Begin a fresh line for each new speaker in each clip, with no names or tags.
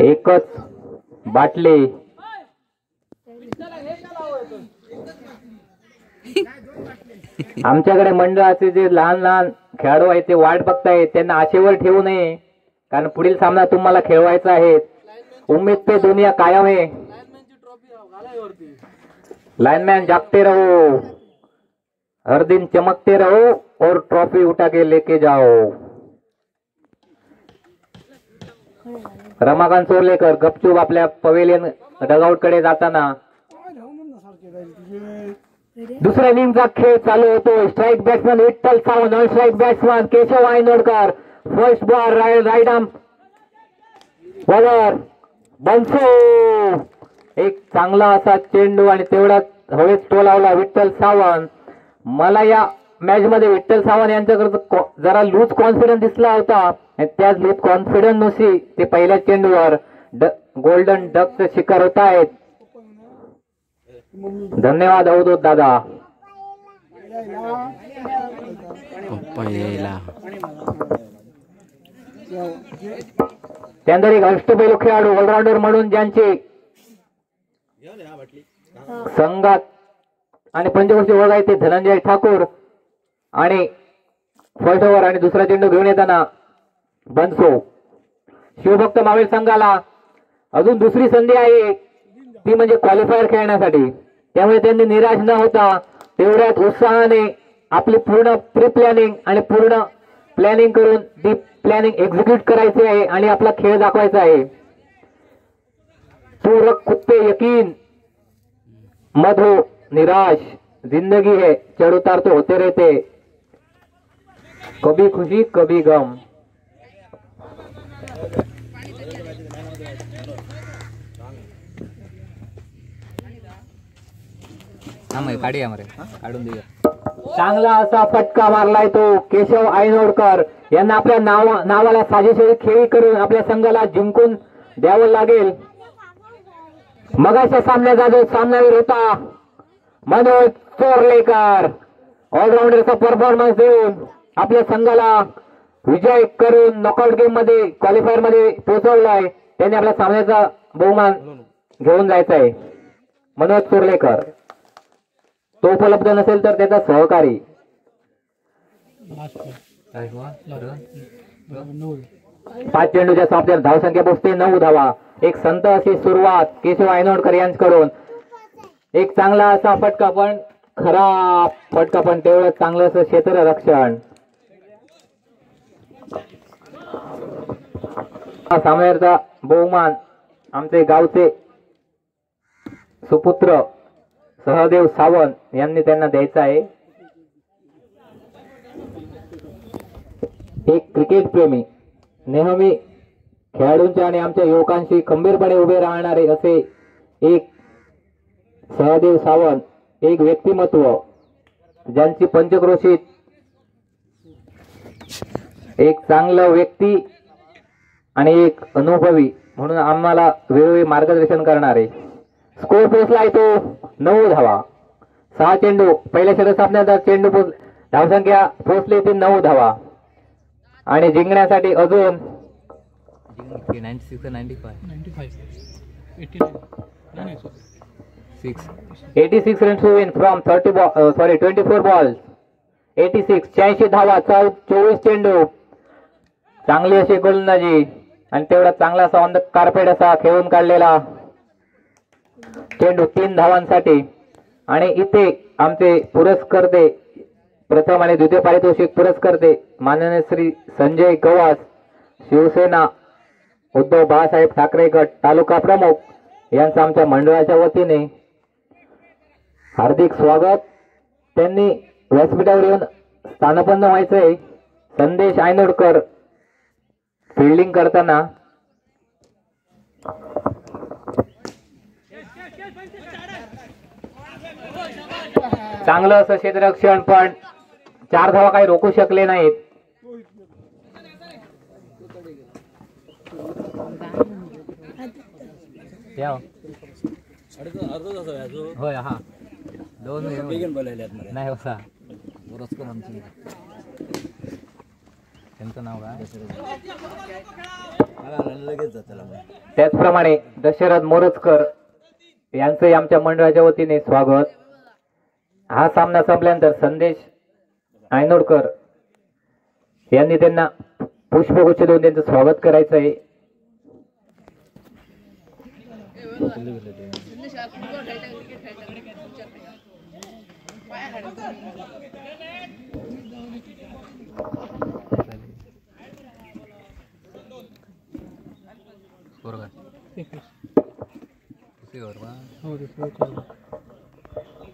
एकच बाटली. आमच्याकडे मंडळाचे जे लहान लहान खेळाडू आहेत ते वाट बघतायत, त्यांना आशेवर ठेवू नये, कारण पुढील सामना तुम्हाला खेळवायचा आहे. उम्मीद पे दुनिया कायम है. लाइनमैन जागते रहो, हर दिन चमकते रहो और ट्रॉफी उठा के लेके जाओ. रमाकांत चोरलेकर गपचूप आपल्या पवेलियन डगआउट कडे जाताना. दुसऱ्या इनिंगचा खेळ चालू होतो. Strike batsman Vitthal Sawant, non strike batsman Keshav Ainodkar. First ball right arm bowler Banso. एक चांगला असा चेंडू आणि तेवढा हवेत टोलावला विठ्ठल सावंत. मला या मॅच मध्ये विठ्ठल सावंत यांच्याकडे जरा लूज कॉन्फिडन्स दिसला होता. त्याच लूज कॉन्फिडन्स नुसार ते पहिल्या चेंडूवर गोल्डन डकचं शिकार होत आहेत. धन्यवाद अवधूत दादा. त्यानंतर एक अष्टपैलू खेळाडू ऑलराऊंडर म्हणून ज्यांची संघात आणि पंचवर्षी ओळख आहे ते धनंजय ठाकूर. आणि फर्स्ट ओव्हर आणि दुसरा चेंडू घेऊन येताना बनसो. शिवभक्त मावेल संघाला अजून दुसरी संधी आहे, ती म्हणजे क्वालिफायर खेळण्यासाठी. त्यामुळे त्यांनी निराश न होता तेवढ्याच उत्साहाने आपली पूर्ण प्री प्लॅनिंग आणि पूर्ण प्लॅनिंग करून ती प्लॅनिंग एक्झिक्यूट करायची आहे आणि आपला खेळ दाखवायचा आहे. तू रख खुद पे यकीन, मत हो निराश, जिंदगी है चढ़ उतार तो होते रहते, कभी खुशी कभी गम. काढून देऊया. चांगला असा फटका मारलाय तो केशव आयनोडकर यांना आपल्या नावाला साजेशी खेळी करून आपल्या संघाला जिंकून द्यावं लागेल. मगाच्या सामन्याचा जो सामनावीर होता मनोज चोरलेकर, ऑलराऊंडरचा परफॉर्मन्स देऊन आपल्या संघाला विजय करून नॉकआउट गेम मध्ये क्वालिफायर मध्ये पोहोचवलाय. त्यांनी आपल्या सामन्याचा बहुमान घेऊन जायचा आहे. मनोज चोरलेकर तो उपलब्ध नसेल तर त्याचा सहकारी. 5 चेंडूच्या सामन्यात धावसंख्या पोहोचते 9 धावा. एक संत अशी सुरुवात केशव आयनोडकर यांच्याकडून. एक चांगला असा फटका, पण खराब फटका, पण तेवढं चांगलं असं क्षेत्ररक्षण. सामन्याचा बहुमान आमचे गावचे सुपुत्र सहदेव सावंत यांनी त्यांना द्यायचा आहे. एक क्रिकेट प्रेमी, नेहमी खेळाडूंच्या आणि आमच्या युवकांशी खंबीरपणे उभे राहणारे असे एक सहदेव सावंत, एक व्यक्तिमत्व ज्यांची पंचक्रोशीत एक चांगलं व्यक्ती आणि एक अनुभवी म्हणून आम्हाला वेळोवेळी मार्गदर्शन करणारे. स्कोर पोहोचलाय तो 9 धावा. 6 चेंडू पहिल्या षटक सामन्याचा चेंडू धावसंख्या पोहोचली ती 9 धावा. आणि जिंकण्यासाठी अजून 86 runs to win from 24 balls. 86 धावा, 24 चेंडू. चांगली अशी गोलंदाजी आणि तेवढा चांगला असा ऑन द कार्पेट असा खेळून काढलेला चेंडू 3 धावांसाठी. आणि इथे आमचे पुरस्कर्ते, प्रथम आणि द्वितीय पारितोषिक पुरस्कर्ते माननीय श्री संजय गवास, शिवसेना उद्धव बाळासाहेब ठाकरे गट तालुका प्रमुख यांचं आमच्या मंडळाच्या वतीने हार्दिक स्वागत. त्यांनी व्यासपीठावर येऊन स्थानपन्न व्हायचंय. संदेश आयनोडकर फिल्डिंग करताना. चांगलं असं क्षेत्ररक्षण, पण 4 धावा काही रोखू शकले नाहीत. होय हा 2 नाही होता.
त्यांचं नाव काय?
त्याचप्रमाणे दशरथ मोरजकर यांचे आमच्या मंडळाच्या वतीने स्वागत. हा सामना संपल्यानंतर संदेश आयनोडकर यांनी त्यांना पुष्पगुच्छ देऊन त्यांचं स्वागत करायचं आहे.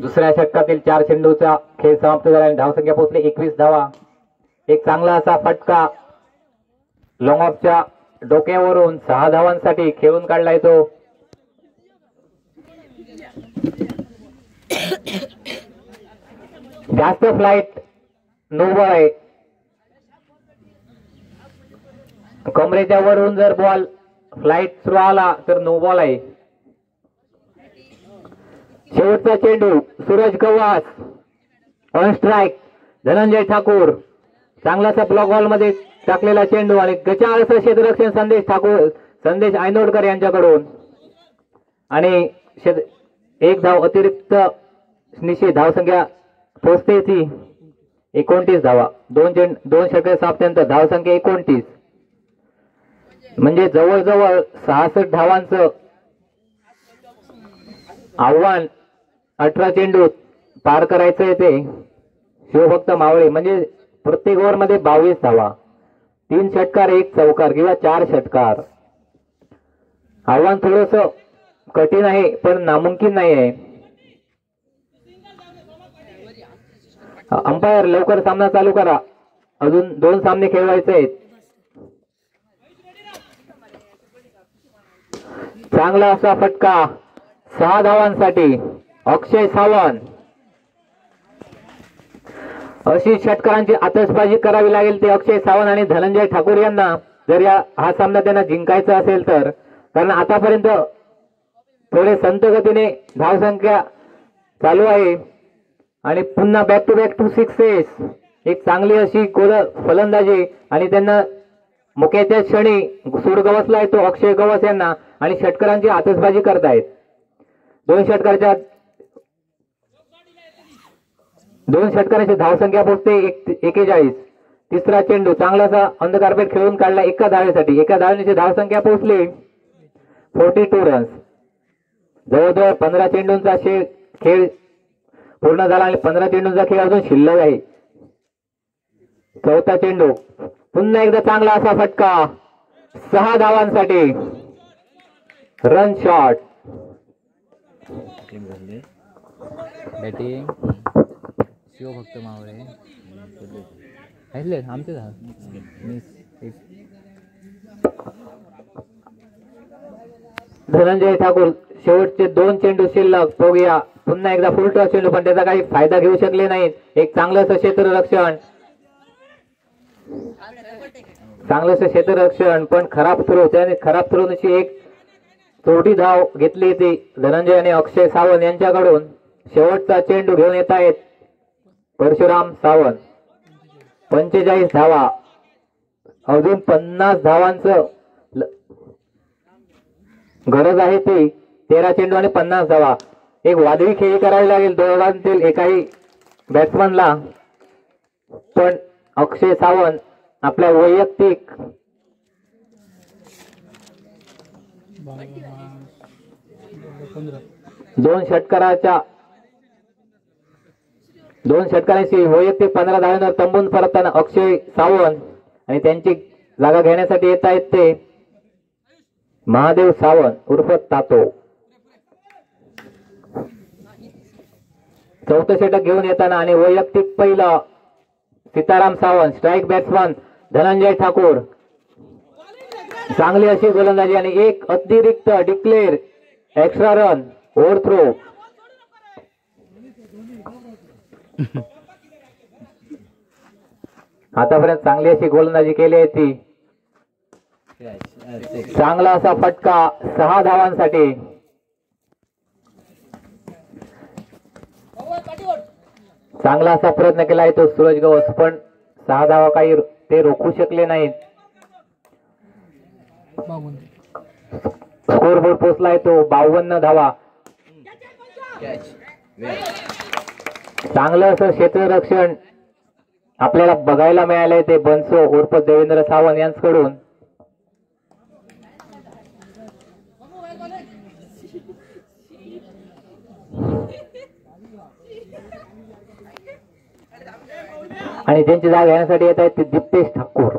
दुसऱ्या षटकातील 4 चेंडूचा खेळ समाप्त झाला आणि धावसंख्या पोहोचली 21 धावा. एक चांगला असा फटका लॉंग ऑफच्या डोक्यावरून 6 धावांसाठी खेळून काढला येतो. जास्त फ्लाइट नो बॉल आहे. कमरेच्या वरून जर बॉल फ्लाइट थ्रू आला तर नो बॉल आहे. शेवटचा चेंडू सूरज गवास ऑन स्ट्राइक. धनंजय ठाकूर चांगलासा ब्लॉक बॉल मध्ये टाकलेला चेंडू आणि गचाळ असं क्षेत्ररक्षण संदेश आयनोडकर यांच्याकडून आणि एक धाव अतिरिक्त निश्चित धावसंख्या पोहोचते ती 29 धावा. दोन षटके सापल्यानंतर धावसंख्या 29 म्हणजे जवळजवळ 66 धावांचं आव्हान 18 चेंडूत पार करायचं ते शिवभक्त मावळे. म्हणजे प्रत्येक ओव्हर मध्ये 22 धावा, 3 षटकार 1 चौकार किंवा 4 षटकार. आव्हान थोडस कठीण आहे पण नामुमकिन नाही आहे. अंपायर लवकर सामना चालू करा, अजून 2 सामने खेळवायचे आहेत. चांगला असा फटका 6 धावांसाठी अक्षय सावंत. अशी षटकारांची आतषबाजी करावी लागेल ते अक्षय सावंत आणि धनंजय ठाकूर यांना जर हा सामना त्यांना जिंकायचा असेल तर. कारण आतापर्यंत थोडे संत गतीने धावसंख्या चालू आहे आणि पुन्हा बॅक टू बॅक 2 सिक्सेस. एक चांगली अशी फलंदाजी आणि त्यांना मुक्याच्या क्षणी सूर गवसला आहे तो अक्षय गवस यांना आणि षटकारांची आतषबाजी करतायत. 2 षटकारांची धावसंख्या पोहोचते 41. तिसरा चेंडू चांगलासा ऑन द कार्पेट खेळून काढला एका धावेसाठी. एका धावेची धावसंख्या पोहोचली 42 रन्स. जवळजवळ 15 चेंडूंचा खेळ पूर्ण झाला आणि 15 चेंडूंचा खेळ अजून शिल्लक आहे. चौथा चेंडू पुन्हा एकदा चांगला असा फटका 6 धावांसाठी रन शॉट.
बॅटिंग शिवभक्त मावळे आमचे
धनंजय ठाकूर शेवटचे 2 चेंडू शिल्लक. बघूया पुन्हा एकदा फुल टॉस चेंडू पण त्याचा काही फायदा घेऊ शकले नाहीत. एक चांगलंसं क्षेत्ररक्षण पण खराब थ्रो. त्याने खराब थ्रोची एक थोडी धाव घेतली ती धनंजय आणि अक्षय सावंत यांच्याकडून. शेवटचा चेंडू घेऊन येत आहेत परशुराम सावंत. 45 धावा, अजून 50 धावांचं गरज आहे ती. 13 चेंडू आणि 50 धावा. एक वादळी खेळी करावी लागेल दोघांतील एकाही बॅट्समनला. पण अक्षय सावंत आपल्या वैयक्तिक 2 षटकारांची वैयक्तिक 15 धावांवर तंबून परतताना अक्षय सावंत आणि त्यांची जागा घेण्यासाठी येत आहेत ते महादेव सावंत उर्फ तातो. 4थं षटक घेऊन येताना आणि वैयक्तिक पहिलं सीताराम सावंत. Strike batsman Dhananjay Thakur. चांगली अशी गोलंदाजी आणि एक अतिरिक्त declare extra run over throw. आतापर्यंत चांगली अशी गोलंदाजी केली आहे ती. चांगला असा फटका 6 धावांसाठी. चांगला असा प्रयत्न केला आहे तो सूरज गवस पण 6 धावा काही ते रोखू शकले नाहीत. स्कोरबोर्ड पोचलाय तो 52 धावा. चांगलं असं क्षेत्ररक्षण आपल्याला बघायला मिळालंय ते बनसो उर्फ देवेंद्र सावंत यांच्याकडून. आणि त्यांची जागा घेण्यासाठी येत आहेत ते दीप्तेश ठाकूर.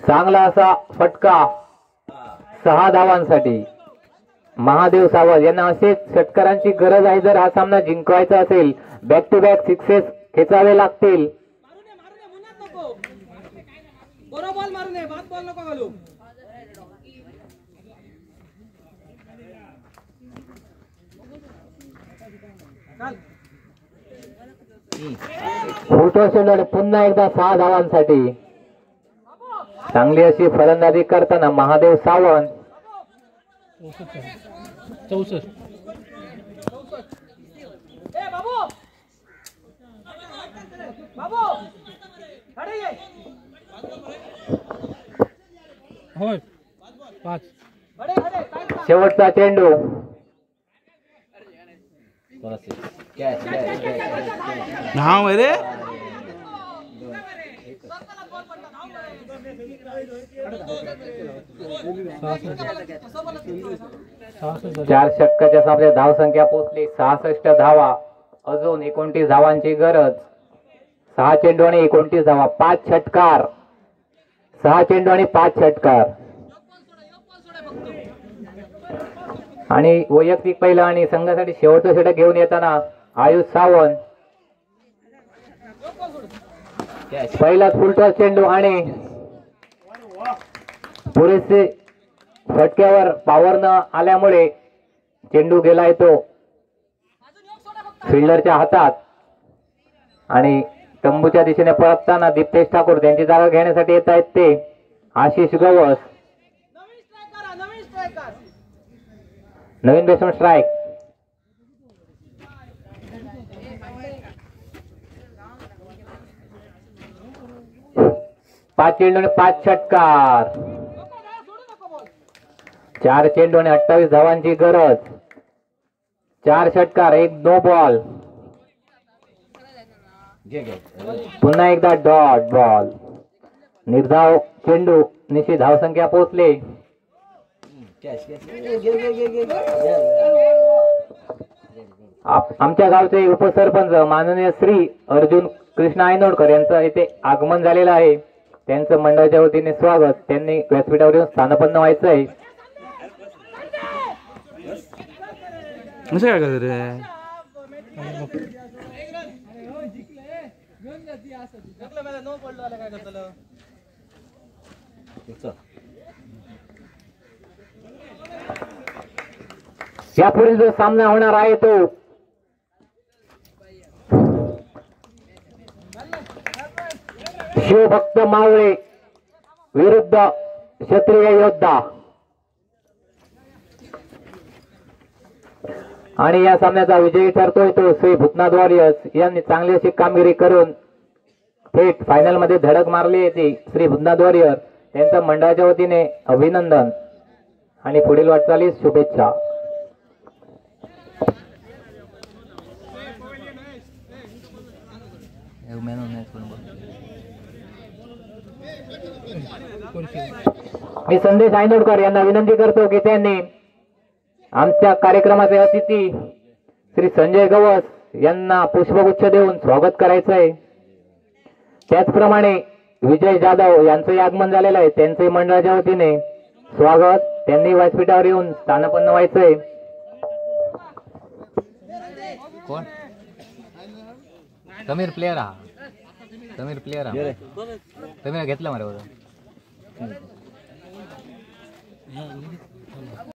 चांगला असा फटका 6 धावांसाठी. महादेव सावंत यांना असेच षटकारांची गरज आहे. जर हा सामना जिंकवायचा असेल, बॅक टू बॅक सिक्सेस खेचावे लागतील. पुन्हा एकदा 6 धावांसाठी. चांगली अशी फलंदाजी करताना महादेव सावंत.
64 होय 5
शेवटचा चेंडू.
नाव आहे रे.
चार षटकाच्या सामन्यात धावसंख्या पोहोचली 66 धावा. अजून 29 धावांची गरज. 6 चेंडू आणि 29 धावा. 5 षटकार. 6 चेंडू आणि 5 षटकार. आणि वैयक्तिक पहिला आणि संघासाठी शेवटचं षटक घेऊन येताना आयुष सावंत. पहिला फुलटॉस चेंडू आणि पुरेसे फटक्यावर पावर न आल्यामुळे चेंडू गेलाय तो फिल्डरच्या हातात. आणि तंबूच्या दिशेने परतताना दीप्तेश ठाकूर त्यांची जागा घेण्यासाठी येत आहेत ते आशिष गवस. नवीन बॅट्समन स्ट्राईक. पाच चेंडू आणि 5 षटकार. 4 चेंडू आणि 28 धावांची गरज. 4 षटकार, 1 नो बॉल. पुन्हा एकदा डॉट बॉल. निर्धाव चेंडू निशी धावसंख्या पोहोचले. आमच्या गावचे उपसरपंच माननीय श्री अर्जुन कृष्ण आयनोडकर यांचं इथे आगमन झालेलं आहे. त्यांचं मंडळाच्या वतीने स्वागत. त्यांनी व्यासपीठावर येऊन स्थानपन्न व्हायचं आहे.
काय करत रे.
यापुढे जो सामना होणार आहे तो शिवभक्त मावळे विरुद्ध क्षत्रिय योद्धा. आणि या सामन्याचा विजयी ठरतोय तो श्री भूतनाथ वॉरियर्स यांनी चांगली अशी कामगिरी करून थेट फायनल मध्ये धडक मारली होती. श्री भूतनाथ वॉरियर त्यांच्या मंडळाच्या वतीने अभिनंदन आणि पुढील वाटचालीस शुभेच्छा. मी संदेश आयनोडकर यांना विनंती करतो की त्यांनी आमच्या कार्यक्रमाचे अतिथी श्री संजय गवस यांना पुष्पगुच्छ देऊन स्वागत करायचं आहे. त्याचप्रमाणे विजय जाधव यांचंही आगमन झालेलं आहे. त्यांचे मंडळाच्या वतीने स्वागत. त्यांनी व्यासपीठावर येऊन स्थानपन्न व्हायचंय.
कोण समीर प्लेयर हा. समीर प्लेयर हा. तुम्ही घेतलं मला